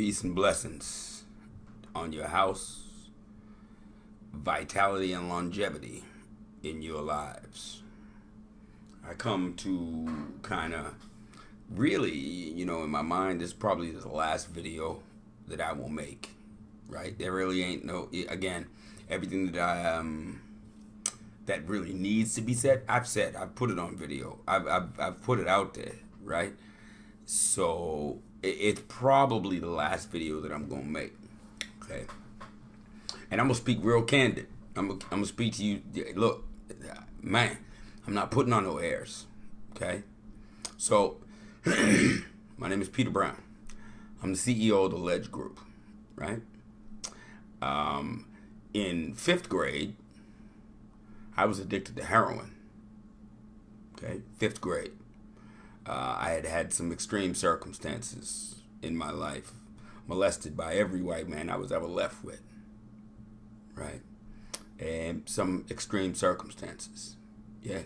Peace and blessings on your house, vitality and longevity in your lives. I come to kind of really, in my mind, this is probably the last video that I will make, right? There really ain't again, everything that that really needs to be said, I've put it on video. I've put it out there, right? So it's probably the last video that I'm gonna make, okay? And I'm gonna speak real candid. I'm gonna speak to you. Look, man, I'm not putting on no airs, okay? So my name is Peter Brown. I'm the CEO of the Ledge Group, right? In 5th grade, I was addicted to heroin. Okay, 5th grade. I had had some extreme circumstances in my life, molested by every white man I was ever left with, right? And some extreme circumstances, yeah.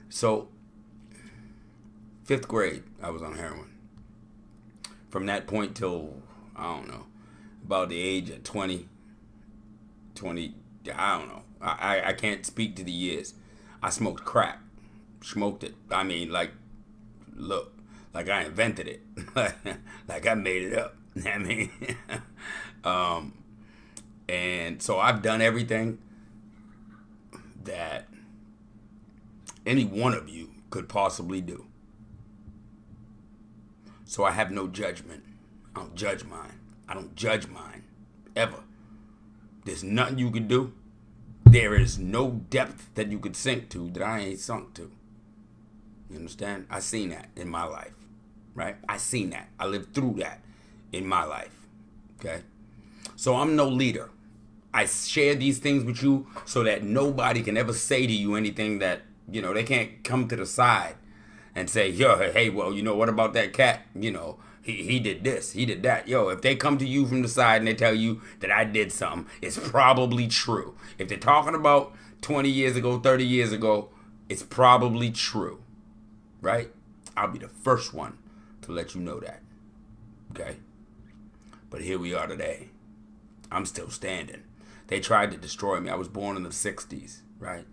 So, 5th grade, I was on heroin. From that point till, I don't know, about the age of 20, I don't know. I can't speak to the years. I smoked crack. Smoked it. I mean, like, look, like I invented it. Like I made it up. I mean, and so I've done everything that any one of you could possibly do. So I have no judgment. I don't judge mine. I don't judge mine, ever. There's nothing you could do. There is no depth that you could sink to that I ain't sunk to. You understand? I seen that in my life, right? I seen that. I lived through that in my life, okay? So I'm no leader. I share these things with you so that nobody can ever say to you anything that, they can't come to the side and say, yo, hey, well, what about that cat? He did this, he did that. Yo, if they come to you from the side and they tell you that I did something, it's probably true. If they're talking about 20 years ago, 30 years ago, it's probably true, right? I'll be the first one to let you know that, okay? But here we are today. I'm still standing. They tried to destroy me. I was born in the 60s, right?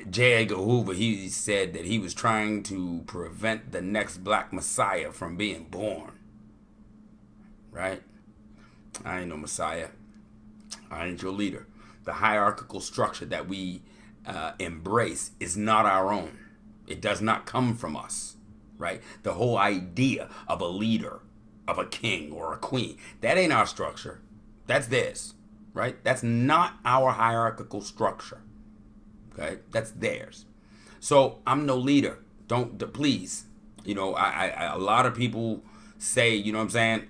J. Edgar Hoover, he said that he was trying to prevent the next black messiah from being born. Right? I ain't no messiah. I ain't your leader. The hierarchical structure that we embrace is not our own. It does not come from us. Right? The whole idea of a leader, of a king or a queen, that ain't our structure. That's theirs. Right? That's not our hierarchical structure. Okay, that's theirs. So I'm no leader. Please. A lot of people say, you know what I'm saying?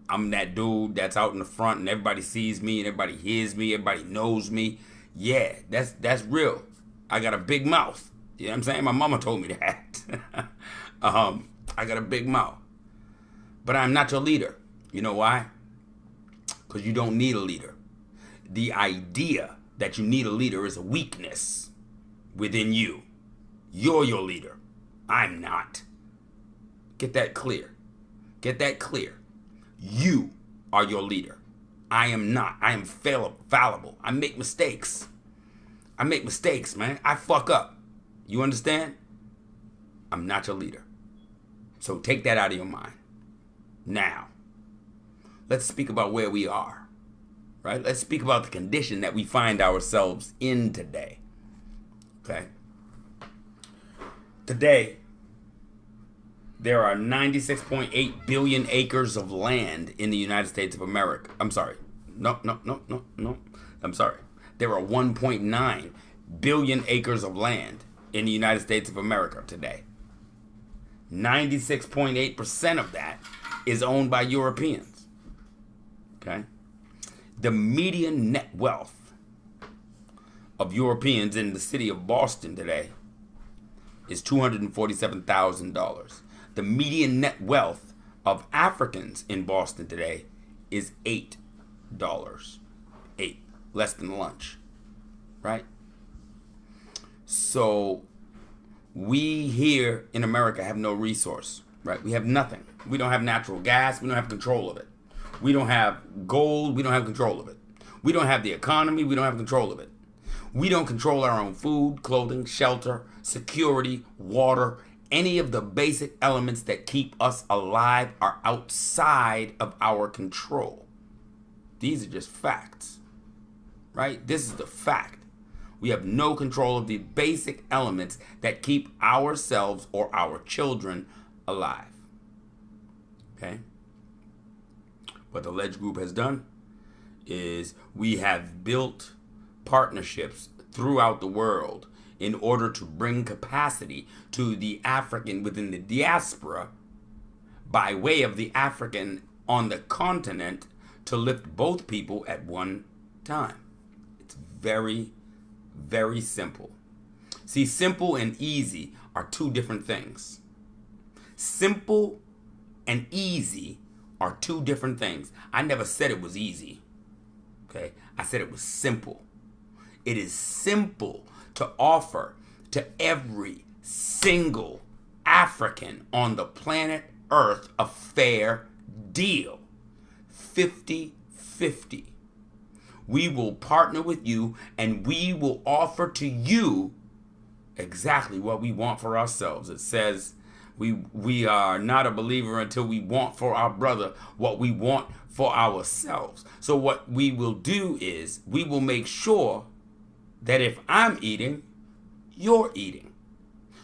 I'm that dude that's out in the front and everybody sees me and everybody hears me, everybody knows me. Yeah, that's real. I got a big mouth. You know what I'm saying? My mama told me that. I got a big mouth. But I'm not your leader. You know why? Because you don't need a leader. The idea that you need a leader is a weakness within you. You're your leader. I'm not. Get that clear. Get that clear. You are your leader. I am not. I am fallible. I make mistakes. I make mistakes, man. I fuck up. You understand? I'm not your leader. So take that out of your mind. Now, let's speak about where we are. Right? Let's speak about the condition that we find ourselves in today. Okay? Today, there are 96.8 billion acres of land in the United States of America. I'm sorry. No. I'm sorry. There are 1.9 billion acres of land in the United States of America today. 96.8% of that is owned by Europeans. Okay? The median net wealth of Europeans in the city of Boston today is $247,000. The median net wealth of Africans in Boston today is $8. $8. Less than lunch. Right? So we here in America have no resource. right? We have nothing. We don't have natural gas. We don't have control of it. We don't have gold. We don't have control of it. We don't have the economy. We don't have control of it. We don't control our own food, clothing, shelter, security, water. Any of the basic elements that keep us alive are outside of our control. These are just facts, right? This is the fact. We have no control of the basic elements that keep ourselves or our children alive. Okay? What the Ledge Group has done is we have built partnerships throughout the world in order to bring capacity to the African within the diaspora by way of the African on the continent to lift both people at one time. It's very, very simple. See, simple and easy are two different things. Simple and easy are two different things. I never said it was easy. Okay? I said it was simple. It is simple to offer to every single African on the planet Earth a fair deal. 50-50. We will partner with you and we will offer to you exactly what we want for ourselves. It says we are not a believer until we want for our brother what we want for ourselves. So what we will do is we will make sure that if I'm eating, you're eating.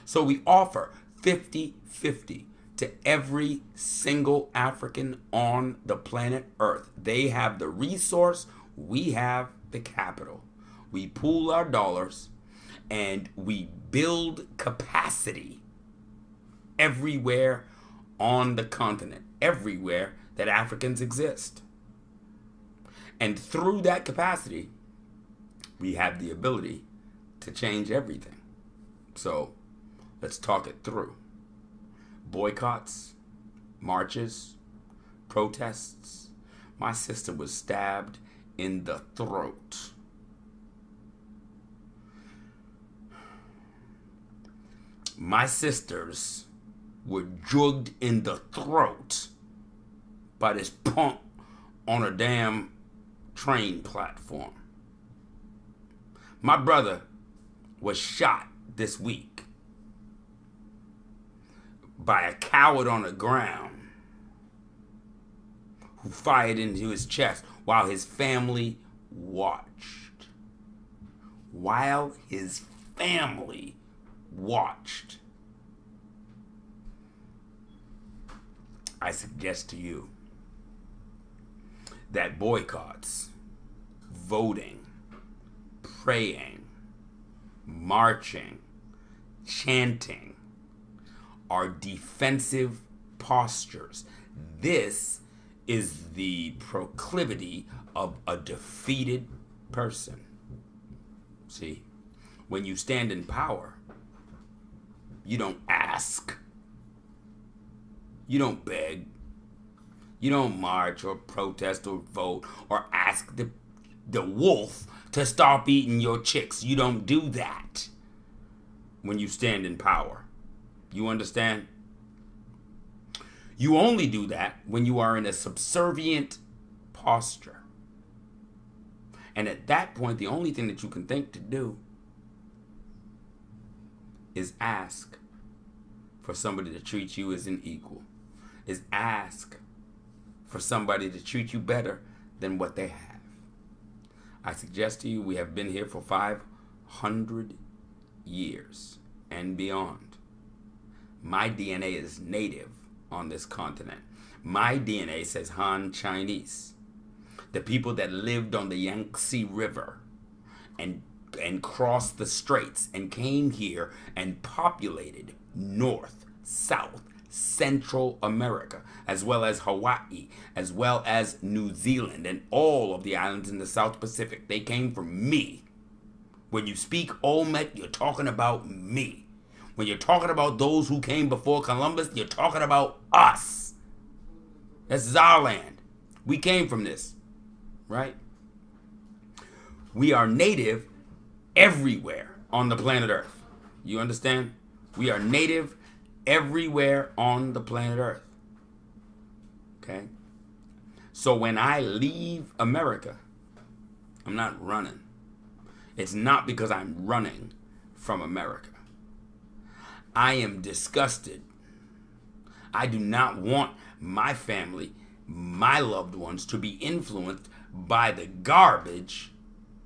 So we offer 50-50 to every single African on the planet Earth. They have the resource, we have the capital. We pool our dollars and we build capacity everywhere on the continent, everywhere that Africans exist. And through that capacity, we have the ability to change everything. So let's talk it through. Boycotts, marches, protests. My sister was stabbed in the throat. My sisters were jugged in the throat by this punk on a damn train platform. My brother was shot this week by a coward on the ground who fired into his chest while his family watched. While his family watched. I suggest to you that boycotts, voting, praying, marching, chanting are defensive postures. This is the proclivity of a defeated person. See, when you stand in power, you don't ask. You don't beg. You don't march or protest or vote or ask the wolf to stop eating your chicks. You don't do that when you stand in power. You understand? You only do that when you are in a subservient posture. And at that point, the only thing that you can think to do is ask for somebody to treat you as an equal. Is ask for somebody to treat you better than what they have. I suggest to you, we have been here for 500 years and beyond. My DNA is native on this continent. My DNA says Han Chinese. The people that lived on the Yangtze River and crossed the straits and came here and populated North, South, Central America, as well as Hawaii, as well as New Zealand and all of the islands in the South Pacific. They came from me. When you speak Olmec, you're talking about me. When you're talking about those who came before Columbus, you're talking about us. This is our land. We came from this, right? We are native everywhere on the planet Earth. You understand? We are native everywhere on the planet Earth. Okay? So when I leave America, I'm not running. It's not because I'm running from America. I am disgusted. I do not want my family, my loved ones, to be influenced by the garbage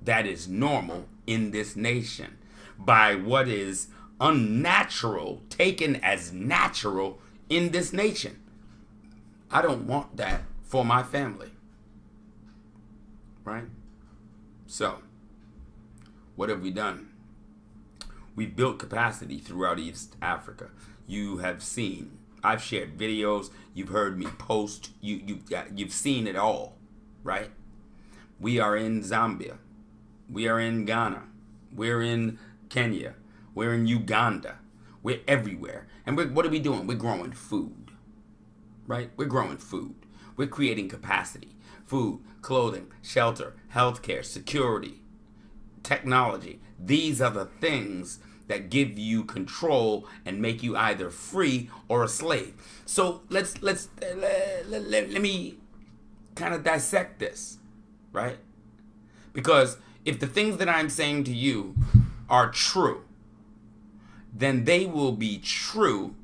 that is normal in this nation, by what is unnatural taken as natural in this nation. I don't want that for my family. Right? So, what have we done? We've built capacity throughout East Africa. You have seen, I've shared videos, you've heard me post, you've seen it all, right? We are in Zambia. We are in Ghana. We're in Kenya. We're in Uganda. We're everywhere. And what are we doing? We're growing food, right? We're growing food. We're creating capacity. Food, clothing, shelter, healthcare, security, technology. These are the things that give you control and make you either free or a slave. So let me kind of dissect this, right? Because if the things that I'm saying to you are true, then they will be true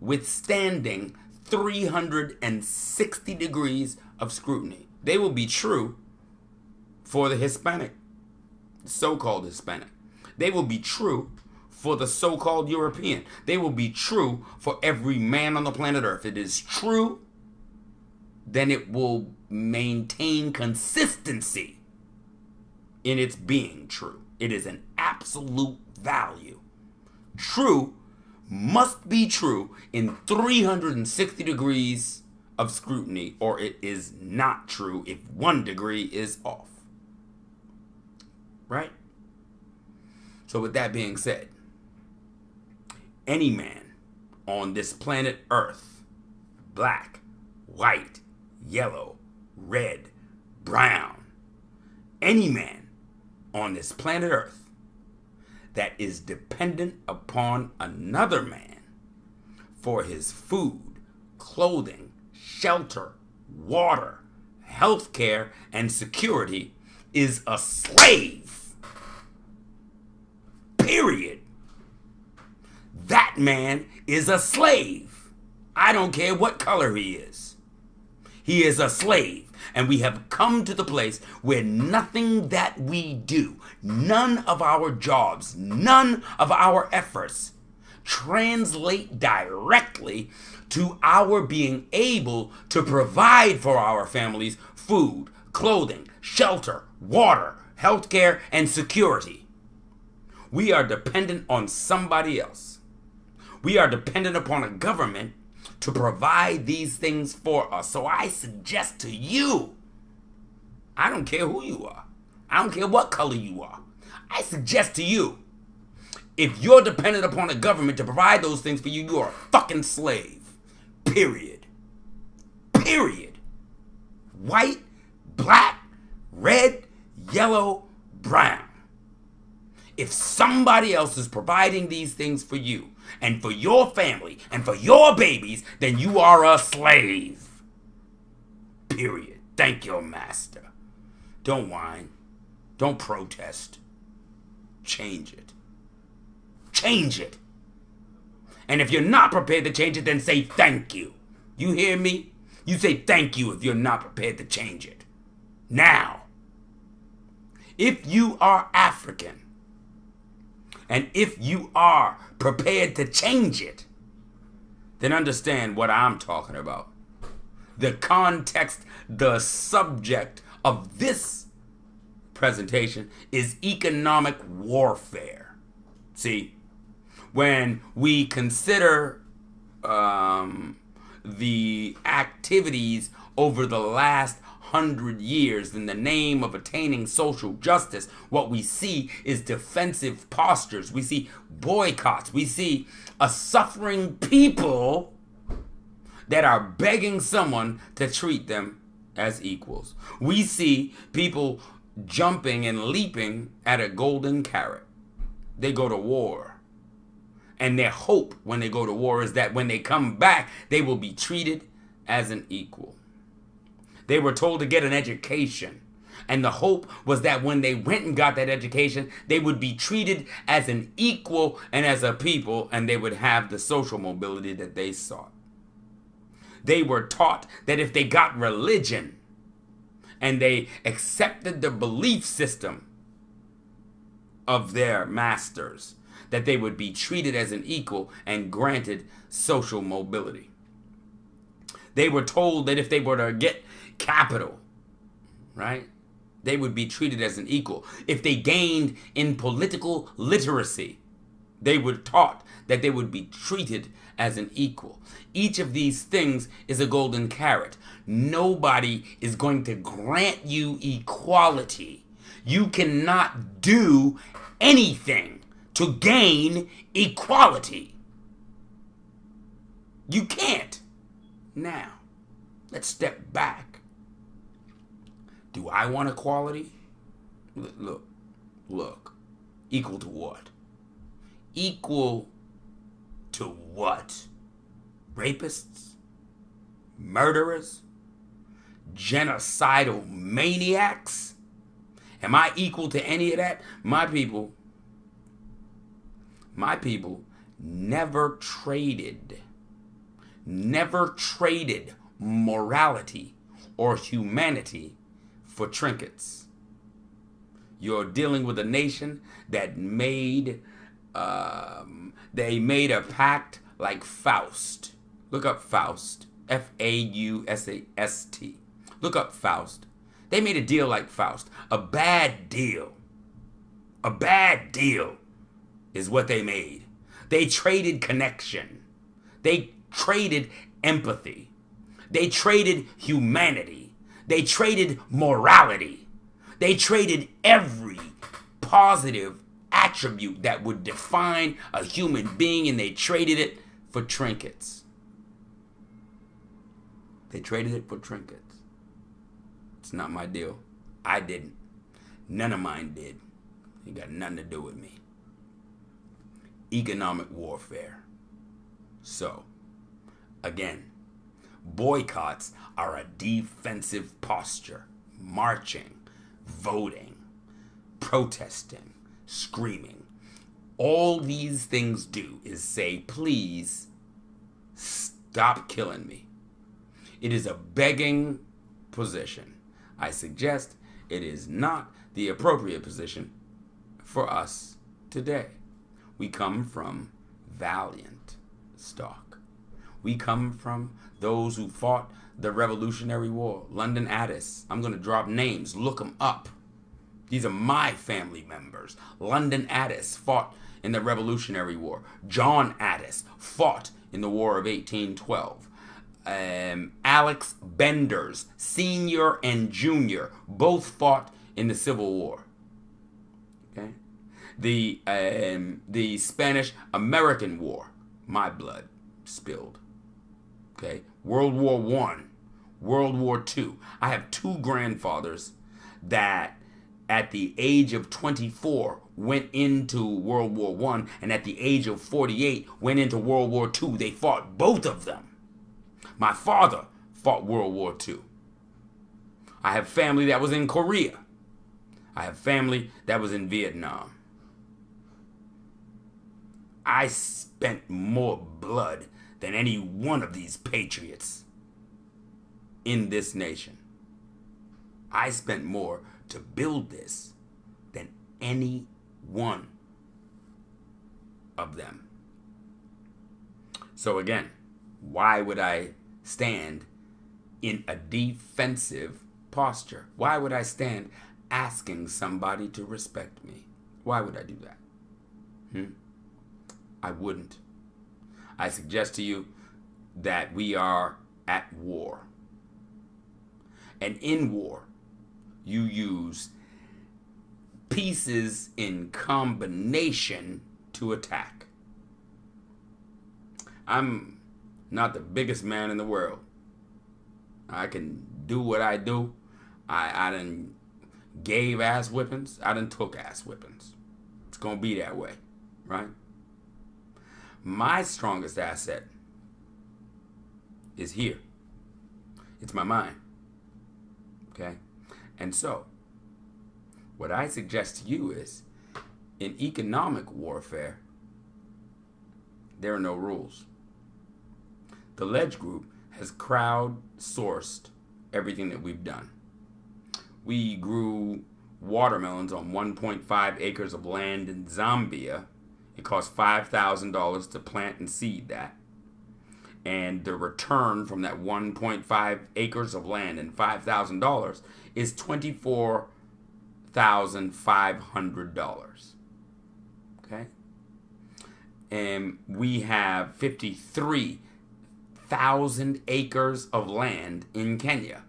withstanding 360 degrees of scrutiny. They will be true for the Hispanic, so-called Hispanic. They will be true for the so-called European. They will be true for every man on the planet Earth. It is true, then it will maintain consistency in its being true. It is an absolute value. True must be true in 360 degrees of scrutiny, or it is not true if 1 degree is off. Right? So with that being said, any man on this planet Earth, black, white, yellow, red, brown, any man on this planet Earth that is dependent upon another man for his food, clothing, shelter, water, healthcare, and security is a slave. Period. That man is a slave. I don't care what color he is. He is a slave. And we have come to the place where nothing that we do, none of our jobs, none of our efforts translate directly to our being able to provide for our families food, clothing, shelter, water, healthcare, and security. We are dependent on somebody else. We are dependent upon a government to provide these things for us. So I suggest to you, I don't care who you are. I don't care what color you are. I suggest to you, if you're dependent upon a government to provide those things for you, you are a fucking slave. Period. Period. White, black, red, yellow, brown. If somebody else is providing these things for you and for your family and for your babies, then you are a slave. Period. Thank your master. Don't whine. Don't protest. Change it. Change it. And if you're not prepared to change it, then say thank you. You hear me? You say thank you if you're not prepared to change it. Now, if you are African, and if you are prepared to change it, then understand what I'm talking about. The context, the subject of this presentation is economic warfare. See, when we consider the activities over the last 100 years in the name of attaining social justice, what we see is defensive postures. We see boycotts. We see a suffering people that are begging someone to treat them as equals. We see people jumping and leaping at a golden carrot. They go to war And their hope when they go to war is that when they come back, they will be treated as an equal. They were told to get an education. And the hope was that when they went and got that education, they would be treated as an equal and as a people, and they would have the social mobility that they sought. They were taught that if they got religion and they accepted the belief system of their masters, that they would be treated as an equal and granted social mobility. They were told that if they were to get capital, right, they would be treated as an equal. If they gained in political literacy, they were taught that they would be treated as an equal. Each of these things is a golden carrot. Nobody is going to grant you equality. You cannot do anything to gain equality. You can't. Now, let's step back. Do I want equality? Look. Equal to what? Equal to what? Rapists? Murderers? Genocidal maniacs? Am I equal to any of that? My people never traded morality or humanity for trinkets. You're dealing with a nation that made a pact like Faust. Look up Faust. Faust. Look up Faust. They made a deal like Faust. A bad deal. A bad deal is what they made. They traded connection. They traded empathy. They traded humanity. They traded morality. They traded every positive attribute that would define a human being, and they traded it for trinkets. They traded it for trinkets. It's not my deal. I didn't. None of mine did. It got nothing to do with me. Economic warfare. So, again, boycotts are a defensive posture. Marching, voting, protesting, screaming. All these things do is say, please stop killing me. It is a begging position. I suggest it is not the appropriate position for us today. We come from valiant stock. We come from those who fought the Revolutionary War. London Addis. I'm going to drop names. Look them up. These are my family members. London Addis fought in the Revolutionary War. John Addis fought in the War of 1812. Alex Benders, Sr. and Jr., both fought in the Civil War. Okay, the Spanish-American War, my blood spilled. Okay, World War I, World War II. I have two grandfathers that at the age of 24 went into World War I, and at the age of 48 went into World War II. They fought both of them. My father fought World War II. I have family that was in Korea. I have family that was in Vietnam. I spent more blood than any one of these patriots in this nation. I spent more to build this than any one of them. So again, why would I stand in a defensive posture? Why would I stand asking somebody to respect me? Why would I do that? I wouldn't. I suggest to you that we are at war. And in war, you use pieces in combination to attack. I'm not the biggest man in the world. I can do what I do. I done gave ass whippings. I done took ass whippings. It's going to be that way, right? My strongest asset is here. It's my mind. Okay? And so, what I suggest to you is, in economic warfare, there are no rules. The Ledge Group has crowdsourced everything that we've done. We grew watermelons on 1.5 acres of land in Zambia. It cost $5,000 to plant and seed that. And the return from that 1.5 acres of land and $5,000 is $24,500. Okay? And we have 53,000 acres of land in Kenya.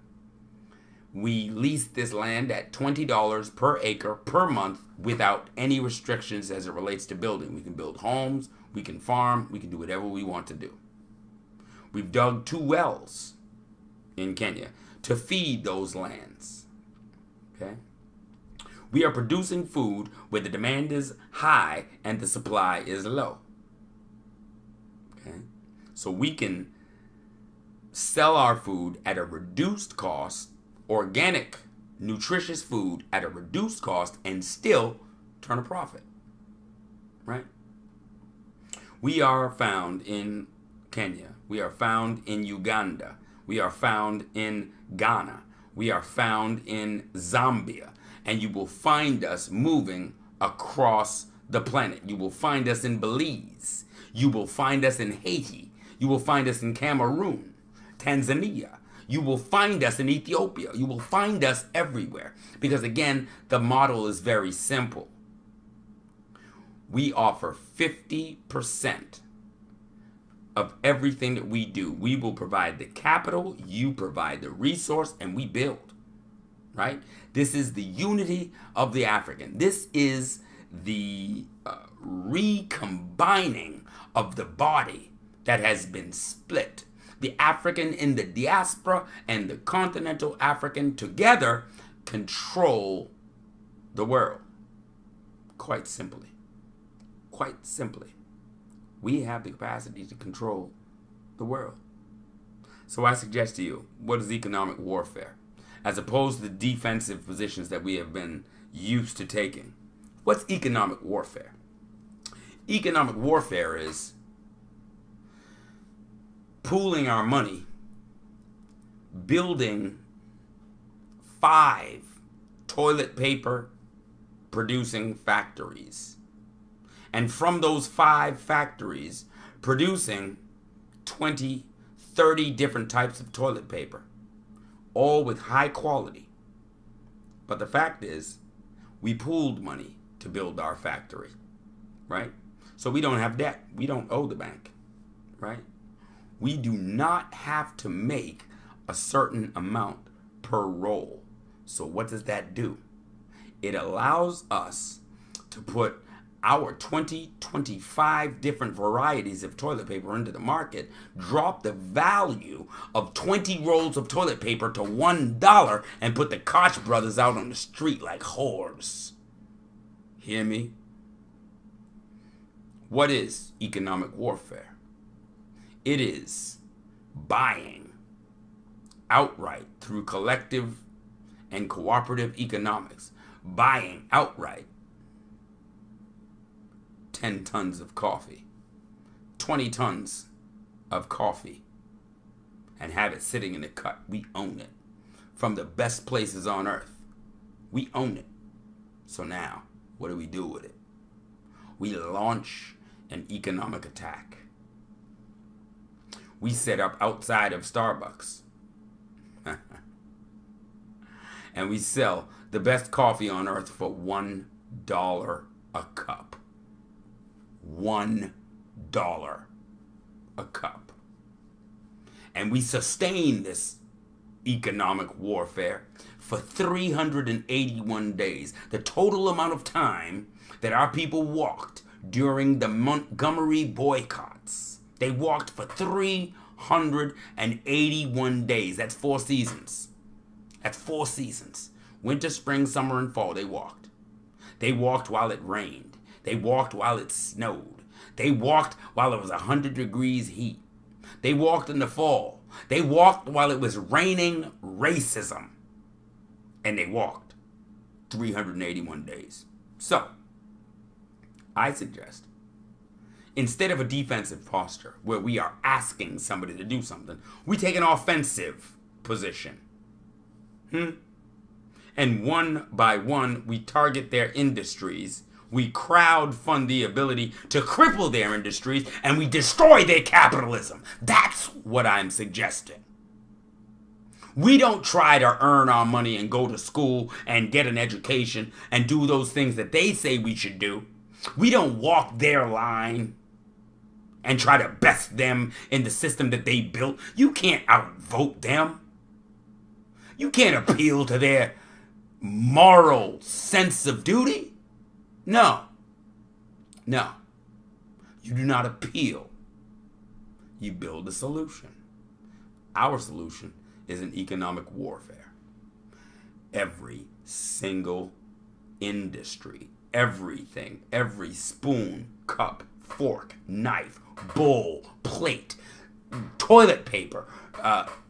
We lease this land at $20 per acre per month without any restrictions as it relates to building. We can build homes, we can farm, we can do whatever we want to do. We've dug 2 wells in Kenya to feed those lands. Okay? We are producing food where the demand is high and the supply is low. Okay? So we can sell our food at a reduced cost, organic, nutritious food at a reduced cost, and still turn a profit. Right? We are found in Kenya. We are found in Uganda. We are found in Ghana. We are found in Zambia. And you will find us moving across the planet. You will find us in Belize. You will find us in Haiti. You will find us in Cameroon, Tanzania. You will find us in Ethiopia. You will find us everywhere. Because again, the model is very simple. We offer 50% of everything that we do. We will provide the capital, you provide the resource, and we build. Right? This is the unity of the African. This is the recombining of the body that has been split. The African in the diaspora and the continental African together control the world. Quite simply. Quite simply. We have the capacity to control the world. So I suggest to you, what is economic warfare? As opposed to the defensive positions that we have been used to taking. What's economic warfare? Economic warfare is pooling our money, building 5 toilet paper producing factories. And from those 5 factories, producing 20, 30 different types of toilet paper, all with high quality. But the fact is, we pooled money to build our factory, right? So we don't have debt. We don't owe the bank, right? We do not have to make a certain amount per roll. So what does that do? It allows us to put our 20, 25 different varieties of toilet paper into the market, drop the value of 20 rolls of toilet paper to $1, and put the Koch brothers out on the street like whores. Hear me? What is economic warfare? It is buying outright through collective and cooperative economics, buying outright 10 tons of coffee, 20 tons of coffee, and have it sitting in the cut. We own it. From the best places on earth. We own it. So now, what do we do with it? We launch an economic attack. We set up outside of Starbucks. And we sell the best coffee on earth for $1 a cup. $1 a cup. And we sustain this economic warfare for 381 days. The total amount of time that our people walked during the Montgomery boycotts. They walked for 381 days. That's 4 seasons. That's 4 seasons. Winter, spring, summer, and fall, they walked. They walked while it rained. They walked while it snowed. They walked while it was 100 degrees heat. They walked in the fall. They walked while it was raining racism. And they walked 381 days. So, I suggest, instead of a defensive posture where we are asking somebody to do something, we take an offensive position. And one by one, we target their industries. We crowdfund the ability to cripple their industries, and we destroy their capitalism. That's what I'm suggesting. We don't try to earn our money and go to school and get an education and do those things that they say we should do. We don't walk their line and try to best them in the system that they built. You can't outvote them. You can't appeal to their moral sense of duty. No. You do not appeal. You build a solution. Our solution is an economic warfare. Every single industry, everything, every spoon, cup, fork, knife, bowl, plate, toilet paper,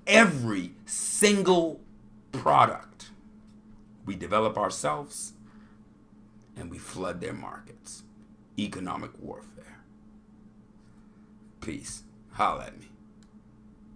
every single product, we develop ourselves and we flood their markets. Economic warfare. Peace. Holla at me.